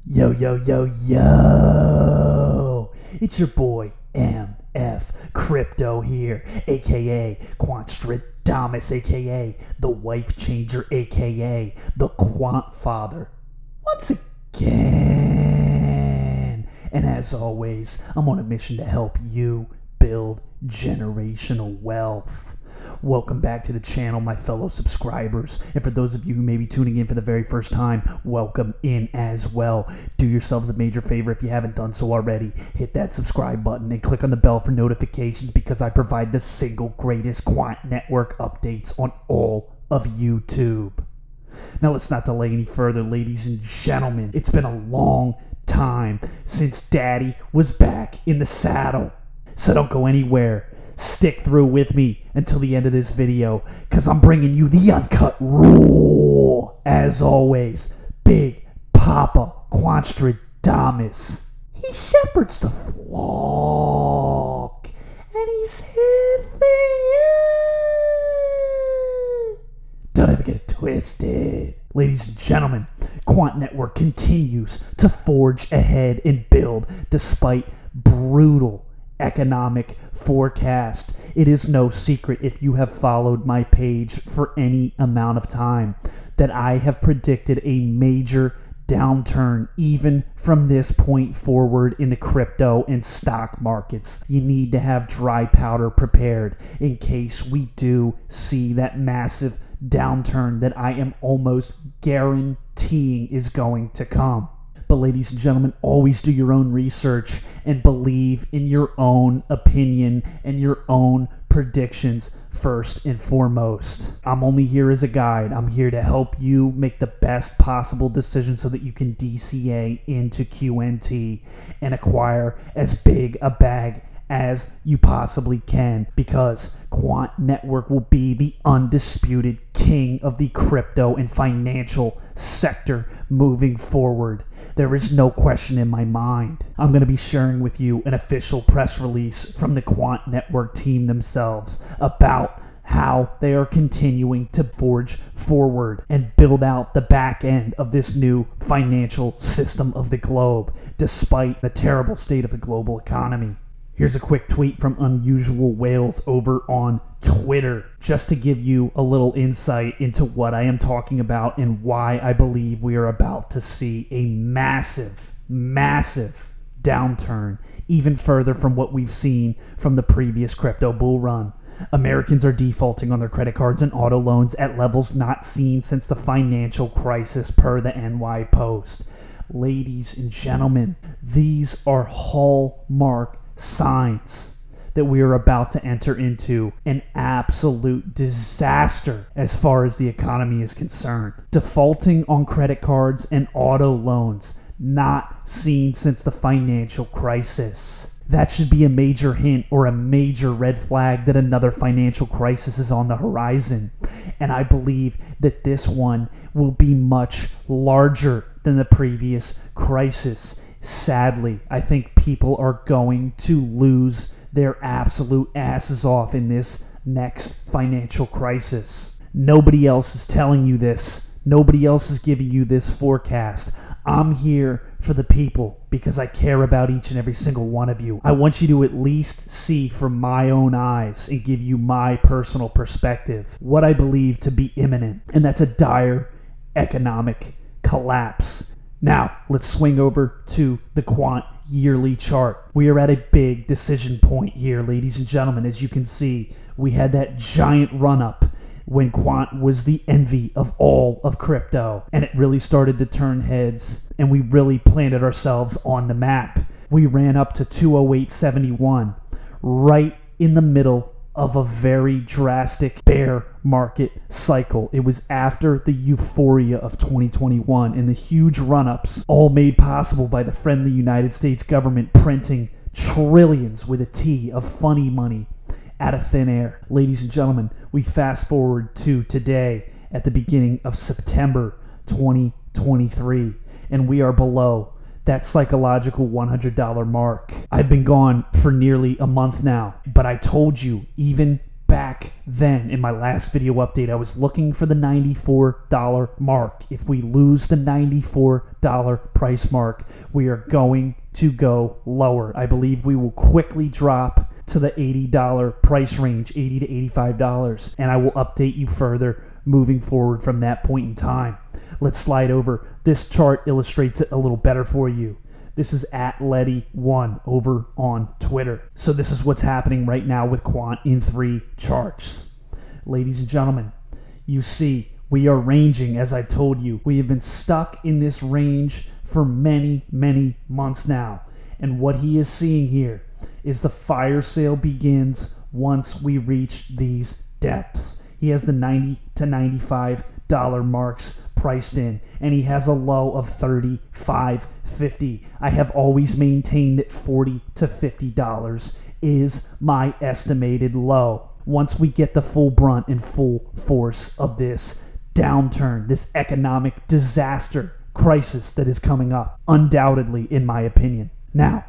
Yo, yo, yo, yo! It's your boy MF Crypto here, aka Quant, aka the Wife Changer, aka the Quant Father. Once again! And as always, I'm on a mission to help you build generational wealth. Welcome back to the channel, my fellow subscribers. And for those of you who may be tuning in for the very first time, welcome in as well. Do yourselves a major favor if you haven't done so already. Hit that subscribe button and click on the bell for notifications because I provide the single greatest Quant network updates on all of YouTube. Now let's not delay any further, ladies and gentlemen. It's been a long time since Daddy was back in the saddle. So don't go anywhere. Stick through with me until the end of this video, because I'm bringing you the uncut raw. As always, Big Papa Quanstradamus. He shepherds the flock, and he's here for you. Don't ever get it twisted. Ladies and gentlemen, Quant Network continues to forge ahead and build despite brutal economic forecast. It is no secret, if you have followed my page for any amount of time, that I have predicted a major downturn even from this point forward in the crypto and stock markets. You need to have dry powder prepared in case we do see that massive downturn that I am almost guaranteeing is going to come. But ladies and gentlemen, always do your own research and believe in your own opinion and your own predictions first and foremost. I'm only here as a guide. I'm here to help you make the best possible decision so that you can DCA into QNT and acquire as big a bag as you possibly can, because Quant Network will be the undisputed king of the crypto and financial sector moving forward. There is no question in my mind. I'm going to be sharing with you an official press release from the Quant Network team themselves about how they are continuing to forge forward and build out the back end of this new financial system of the globe, despite the terrible state of the global economy. Here's a quick tweet from Unusual Whales over on Twitter, just to give you a little insight into what I am talking about and why I believe we are about to see a massive downturn, even further from what we've seen from the previous crypto bull run. Americans are defaulting on their credit cards and auto loans at levels not seen since the financial crisis, per the NY Post. Ladies and gentlemen, these are hallmark signs that we are about to enter into an absolute disaster as far as the economy is concerned. Defaulting on credit cards and auto loans, not seen since the financial crisis. That should be a major hint or a major red flag that another financial crisis is on the horizon. And I believe that this one will be much larger than the previous crisis. Sadly, I think people are going to lose their absolute asses off in this next financial crisis. Nobody else is telling you this. Nobody else is giving you this forecast. I'm here for the people because I care about each and every single one of you. I want you to at least see from my own eyes and give you my personal perspective what I believe to be imminent, and that's a dire economic collapse. Now, let's swing over to the Quant yearly chart. We are at a big decision point here, ladies and gentlemen. As you can see, we had that giant run-up when Quant was the envy of all of crypto, and it really started to turn heads, and we really planted ourselves on the map. We ran up to 208.71, right in the middle of a very drastic bear market cycle. It was after the euphoria of 2021 and the huge run-ups, all made possible by the friendly United States government printing trillions with a T of funny money out of thin air. Ladies and gentlemen, we fast forward to today at the beginning of September 2023, and we are below that psychological $100 mark. I've been gone for nearly a month now, but I told you, even back then in my last video update, I was looking for the $94 mark. If we lose the $94 price mark, we are going to go lower. I believe we will quickly drop to the $80 price range, $80 to $85, and I will update you further moving forward from that point in time. Let's slide over. This chart illustrates it a little better for you. This is at Letty1 over on Twitter. So this is what's happening right now with Quant in 3 charts. Ladies and gentlemen, you see we are ranging, as I've told you. We have been stuck in this range for many, many months now. And what he is seeing here is the fire sale begins once we reach these depths. He has the $90 to $95 marks priced in, and he has a low of $35.50. I have always maintained that $40 to $50 is my estimated low. Once we get the full brunt and full force of this downturn, this economic disaster crisis that is coming up, undoubtedly, in my opinion. Now,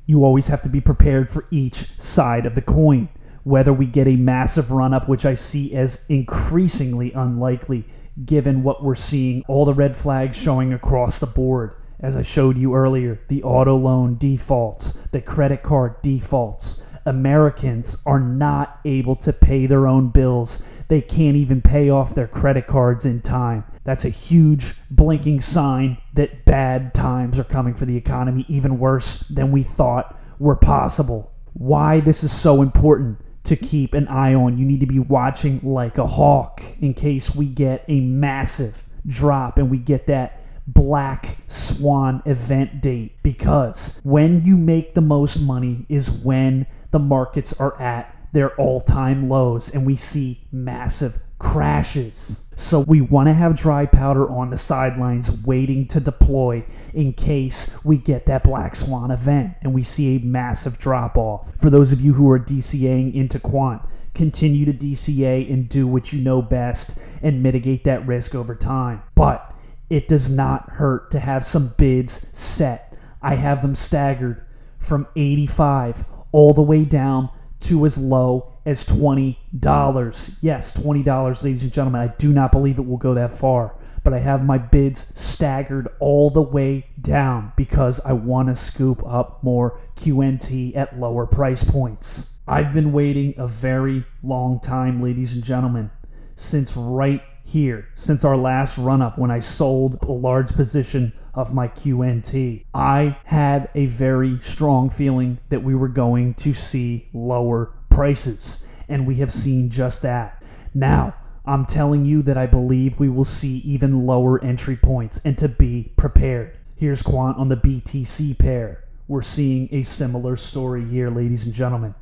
you always have to be prepared for each side of the coin. Whether we get a massive run-up, which I see as increasingly unlikely, given what we're seeing, all the red flags showing across the board. As I showed you earlier, the auto loan defaults, the credit card defaults. Americans are not able to pay their own bills. They can't even pay off their credit cards in time. That's a huge blinking sign that bad times are coming for the economy, even worse than we thought were possible. Why this is so important to keep an eye on. You need to be watching like a hawk in case we get a massive drop and we get that black swan event date, because when you make the most money is when the markets are at their all-time lows and we see massive crashes. So we want to have dry powder on the sidelines waiting to deploy in case we get that black swan event and we see a massive drop off. For those of you who are DCAing into Quant, continue to DCA and do what you know best and mitigate that risk over time. But it does not hurt to have some bids set. I have them staggered from 85 all the way down to as low as $20. Yes, $20, ladies and gentlemen. I do not believe it will go that far, but I have my bids staggered all the way down because I want to scoop up more QNT at lower price points. I've been waiting a very long time, ladies and gentlemen, since right here, since our last run-up when I sold a large position of my QNT. I had a very strong feeling that we were going to see lower prices, and we have seen just that. Now, I'm telling you that I believe we will see even lower entry points, and to be prepared. Here's Quant on the BTC pair. We're seeing a similar story here, ladies and gentlemen.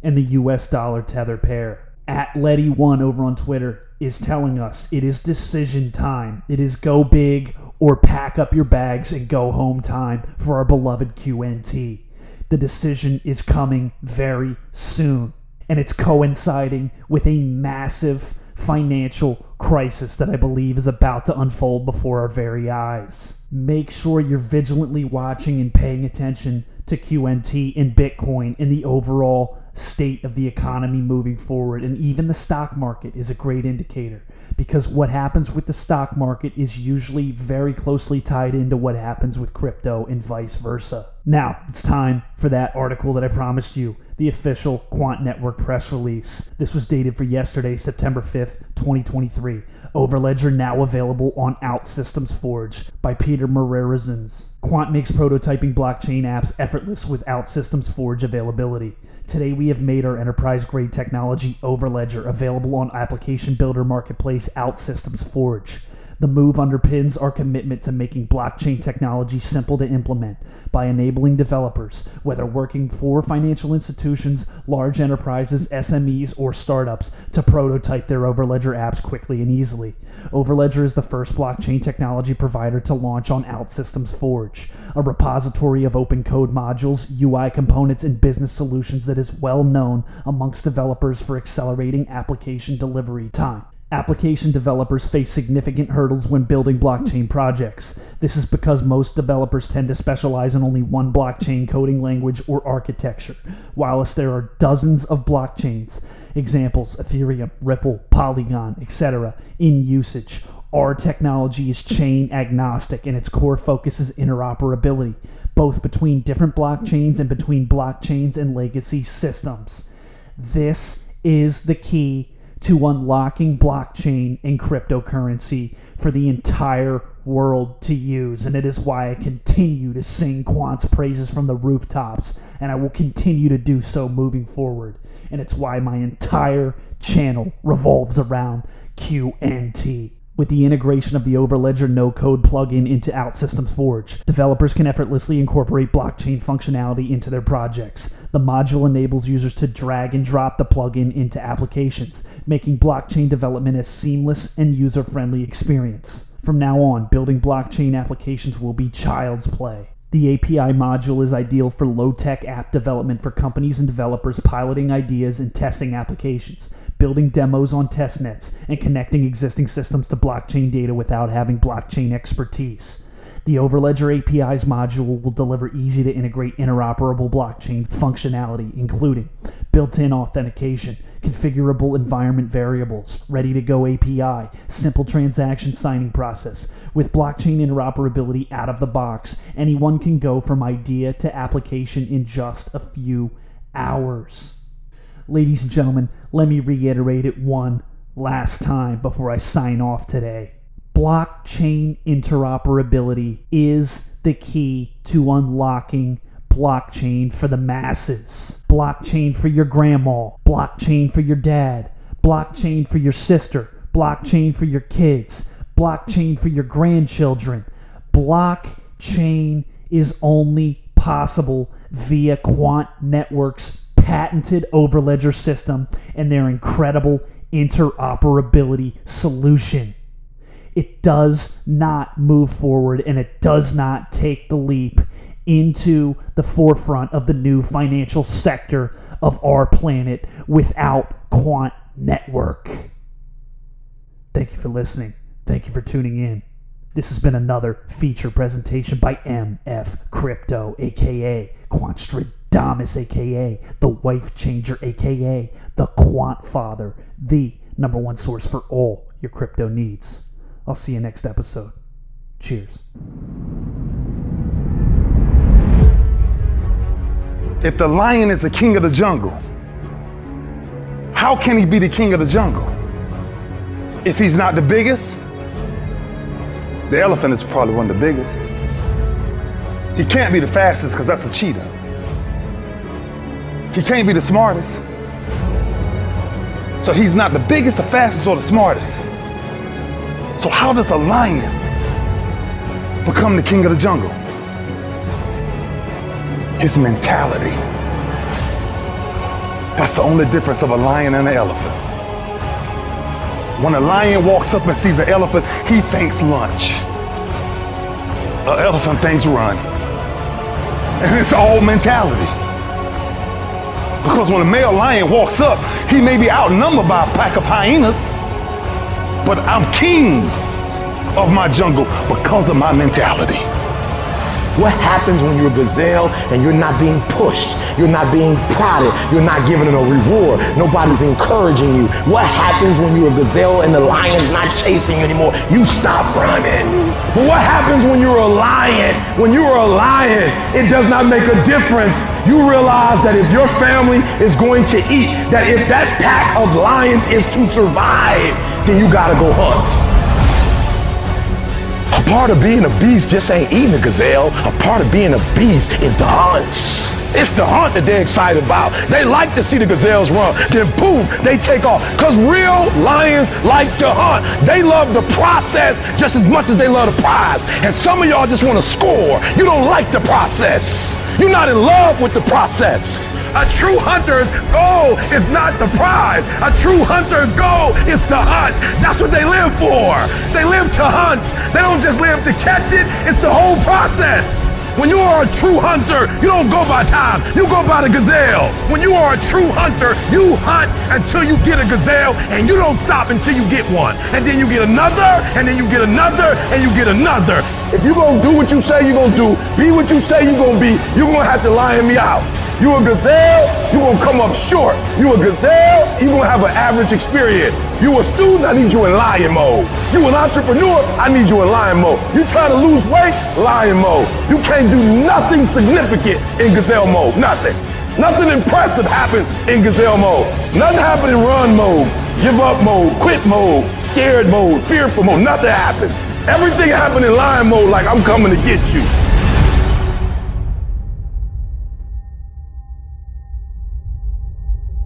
And the US dollar tether pair. At Letty1 over on Twitter is telling us it is decision time. It is go big or pack up your bags and go home time for our beloved QNT. The decision is coming very soon, and it's coinciding with a massive financial crisis that I believe is about to unfold before our very eyes. Make sure you're vigilantly watching and paying attention to QNT and Bitcoin and the overall state of the economy moving forward. And even the stock market is a great indicator, because what happens with the stock market is usually very closely tied into what happens with crypto and vice versa. Now, it's time for that article that I promised you, the official Quant Network press release. This was dated for yesterday, September 5th, 2023. Overledger now available on OutSystems Forge by Peter Morerazans. Quant makes prototyping blockchain apps effortless with OutSystems Forge availability. Today we have made our enterprise-grade technology Overledger available on application builder marketplace OutSystems Forge. The move underpins our commitment to making blockchain technology simple to implement by enabling developers, whether working for financial institutions, large enterprises, SMEs, or startups, to prototype their Overledger apps quickly and easily. Overledger is the first blockchain technology provider to launch on OutSystems Forge, a repository of open code modules, UI components, and business solutions that is well known amongst developers for accelerating application delivery time. Application developers face significant hurdles when building blockchain projects. This is because most developers tend to specialize in only one blockchain coding language or architecture, whilst there are dozens of blockchains, examples Ethereum, Ripple, Polygon, etc., in usage. Our technology is chain agnostic, and its core focus is interoperability, both between different blockchains and between blockchains and legacy systems. This is the key to unlocking blockchain and cryptocurrency for the entire world to use. And it is why I continue to sing Quant's praises from the rooftops, and I will continue to do so moving forward. And it's why my entire channel revolves around QNT. With the integration of the Overledger no-code plugin into OutSystems Forge, developers can effortlessly incorporate blockchain functionality into their projects. The module enables users to drag and drop the plugin into applications, making blockchain development a seamless and user-friendly experience. From now on, building blockchain applications will be child's play. The API module is ideal for low-tech app development for companies and developers piloting ideas and testing applications, building demos on testnets, and connecting existing systems to blockchain data without having blockchain expertise. The Overledger APIs module will deliver easy-to-integrate interoperable blockchain functionality, including built-in authentication, configurable environment variables, ready-to-go API, simple transaction signing process. With blockchain interoperability out of the box, anyone can go from idea to application in just a few hours. Ladies and gentlemen, let me reiterate it one last time before I sign off today. Blockchain interoperability is the key to unlocking blockchain for the masses. Blockchain for your grandma, blockchain for your dad, blockchain for your sister, blockchain for your kids, blockchain for your grandchildren. Blockchain is only possible via Quant Network's patented Overledger system and their incredible interoperability solution. It does not move forward, and it does not take the leap into the forefront of the new financial sector of our planet without Quant Network. Thank you for listening. Thank you for tuning in. This has been another feature presentation by MF Crypto, aka Quantstradamus, aka the Wife Changer, aka the Quant Father, the #1 source for all your crypto needs. I'll see you next episode. Cheers. If the lion is the king of the jungle, how can he be the king of the jungle? If he's not the biggest, the elephant is probably one of the biggest. He can't be the fastest because that's a cheetah. He can't be the smartest. So he's not the biggest, the fastest, or the smartest. So how does a lion become the king of the jungle? His mentality. That's the only difference of a lion and an elephant. When a lion walks up and sees an elephant, he thinks lunch. An elephant thinks run. And it's all mentality. Because when a male lion walks up, he may be outnumbered by a pack of hyenas, but I'm king of my jungle because of my mentality. What happens when you're a gazelle and you're not being pushed, you're not being prodded, you're not given a reward, nobody's encouraging you? What happens when you're a gazelle and the lion's not chasing you anymore? You stop running. But what happens when you're a lion? When you are a lion, it does not make a difference. You realize that if your family is going to eat, that if that pack of lions is to survive, then you gotta go hunt. A part of being a beast just ain't eating a gazelle. A part of being a beast is the hunts. It's the hunt that they're excited about. They like to see the gazelles run. Then boom, they take off. Because real lions like to hunt. They love the process just as much as they love the prize. And some of y'all just want to score. You don't like the process. You're not in love with the process. A true hunter's goal is not the prize. A true hunter's goal is to hunt. That's what they live for. They live to hunt. They don't just live to catch it. It's the whole process. When you are a true hunter, you don't go by time, you go by the gazelle. When you are a true hunter, you hunt until you get a gazelle, and you don't stop until you get one. And then you get another, and then you get another, and you get another. If you're gonna do what you say you're gonna do, be what you say you're gonna be, you're gonna have to lion me out. You a gazelle, you're gonna come up short. You a gazelle, you're gonna have an average experience. You a student, I need you in lion mode. You an entrepreneur, I need you in lion mode. You trying to lose weight, lion mode. You can't do nothing significant in gazelle mode, nothing. Nothing impressive happens in gazelle mode. Nothing happens in run mode, give up mode, quit mode, scared mode, fearful mode, nothing happens. Everything happens in lion mode like I'm coming to get you.